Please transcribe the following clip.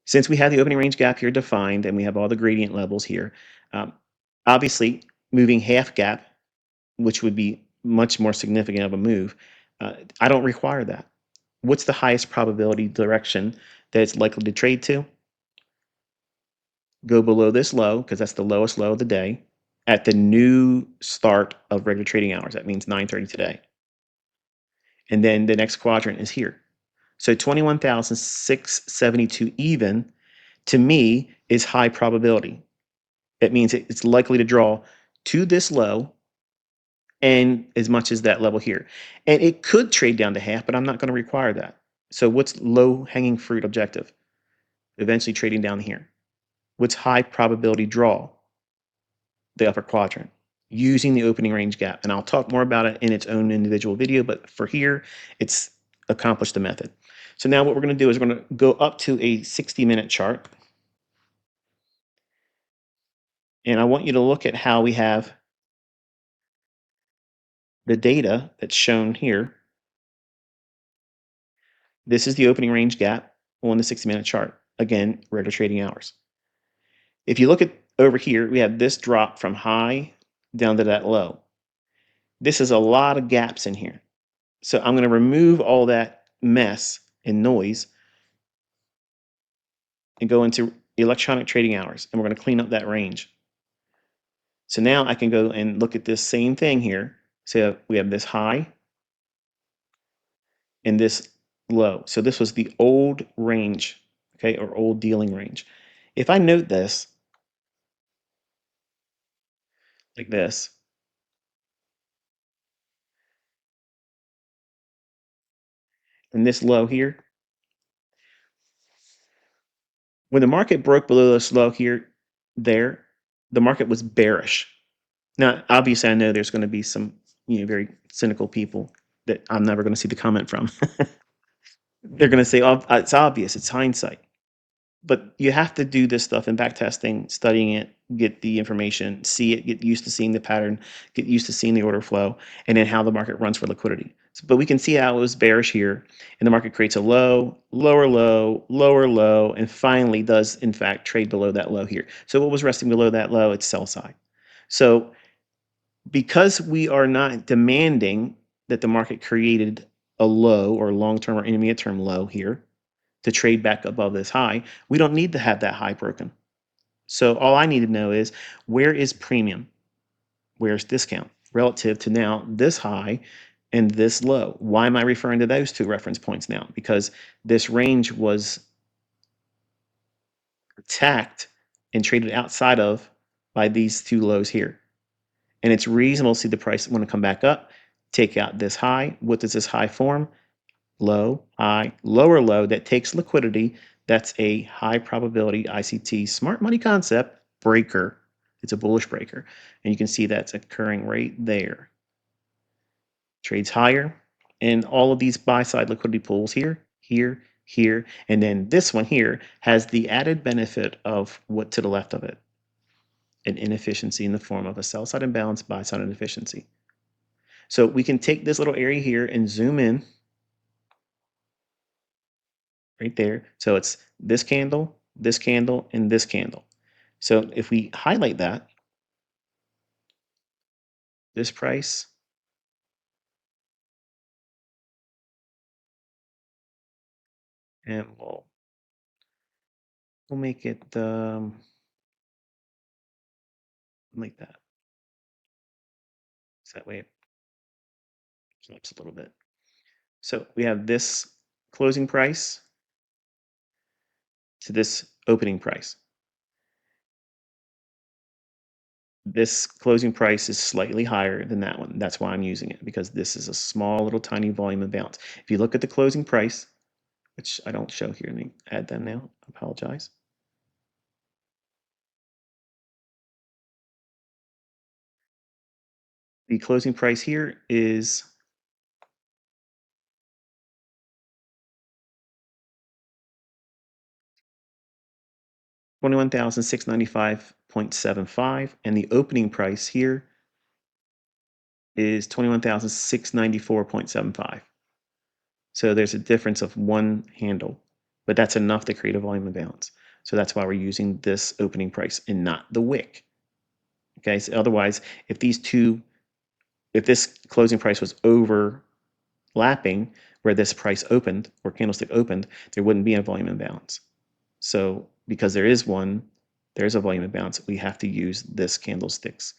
Since we have the opening range gap here defined and we have all the gradient levels here, um, obviously moving half gap, which would be much more significant of a move, I don't require that. What's the highest probability direction that it's likely to trade to? Go below this low, because that's the lowest low of the day, at the new start of regular trading hours. That means 9:30 today. And then the next quadrant is here. So 21,672 even, to me, is high probability. That means it's likely to draw to this low and as much as that level here. And it could trade down to half, but I'm not going to require that. So what's low hanging fruit objective? Eventually trading down here. What's high probability draw? The upper quadrant using the opening range gap. And I'll talk more about it in its own individual video, but for here, it's accomplished the method. So now what we're going to do is we're going to go up to a 60-minute chart. And I want you to look at how we have the data that's shown here. This is the opening range gap on the 60-minute chart. Again, regular trading hours. If you look at over here, we have this drop from high down to that low. This is a lot of gaps in here. So I'm going to remove all that mess and noise and go into electronic trading hours. And we're going to clean up that range. So now I can go and look at this same thing here. So we have this high and this low. So this was the old range, okay, or old dealing range. If I note this like this, and this low here, when the market broke below this low here, the market was bearish. Now, obviously, I know there's going to be some, very cynical people that I'm never going to see the comment from. They're going to say, "Oh, it's obvious. It's hindsight." But you have to do this stuff in back testing, studying it, get the information, see it, get used to seeing the pattern, get used to seeing the order flow, and then how the market runs for liquidity. But we can see how it was bearish here, and the market creates a low, lower low, lower low, and finally does, in fact, trade below that low here. So what was resting below that low? It's sell side. So because we are not demanding that the market created a low or long-term or intermediate term low here to trade back above this high, we don't need to have that high broken. So all I need to know is, where is premium? Where's discount relative to now this high and this low? Why am I referring to those two reference points now? Because this range was attacked and traded outside of by these two lows here. And it's reasonable to see the price want to come back up, take out this high. What does this high form? Low, high, lower low that takes liquidity. That's a high probability ICT smart money concept breaker. It's a bullish breaker. And you can see that's occurring right there. Trades higher. And all of these buy side liquidity pools here, here, here. And then this one here has the added benefit of what to the left of it, an inefficiency in the form of a sell side imbalance, buy side inefficiency. So we can take this little area here and zoom in right there. So it's this candle, and this candle. So if we highlight that, this price, and we'll make it like that. So that way it flips a little bit. So we have this closing price to this opening price. This closing price is slightly higher than that one. That's why I'm using it, because this is a small little tiny volume imbalance. If you look at the closing price, which I don't show here, let me add that now. I apologize. The closing price here is 21,695.75, and the opening price here is 21,694.75. So there's a difference of one handle. but that's enough to create a volume imbalance. So that's why we're using this opening price and not the wick. Okay, so otherwise, if this closing price was overlapping where this price opened or candlestick opened, there wouldn't be a volume imbalance. So because there is a volume imbalance, we have to use this candlestick's